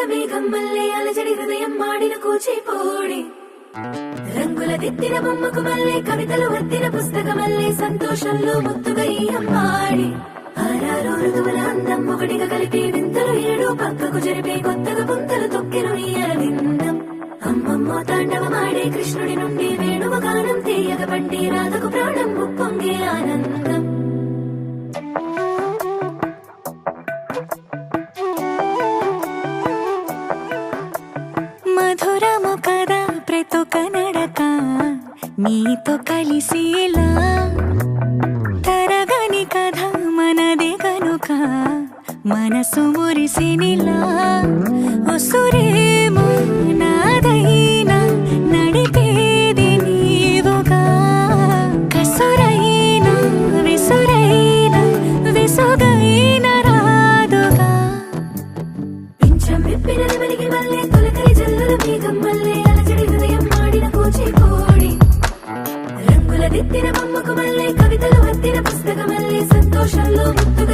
జల్లుల మేఘం మల్లే అలజడి హృదయం మాడిన కూచిపోడి రంగుల దిద్దిన బొమ్మకు మల్లే కవితలు వద్దిన పుస్తకమల్లే సంతోషంలో ముద్దుగా ఈ అమ్మాడి ఆరారు ఋతువుల అందం ఒకటిగా కలిపి వింతలు ఏడు పక్కకు జరిపే కొత్తగా పుంతలు తొక్కెను ఈ అరవిందం అమ్మమ్మో తాండవమాడే కృష్ణుడి నుండి వేణువ గానం తీయగ పండి రాధకు ప్రాణం ఉప్పొంగే ఆనందం మధురము కదా ప్రతొక నడక నీతో కలిసేలా తరగని కథ మనదే కనుక మనసు మురిసినిలా ఉసురేమో నాదైనా నడిపేది నీవుగా కసురైనా విసురైనా విసుగైన రాదుగా పింఛం విప్పిన నెమలికి మల్లే తొలకరి జల్లుల మేఘం మల్లే అలజడి హృదయం మాడిన కూచిపోడి రంగుల దిద్దిన బొమ్మకు మల్లే కవితలు వద్దిన పుస్తకమల్లే సంతోషంలో ముద్దుగా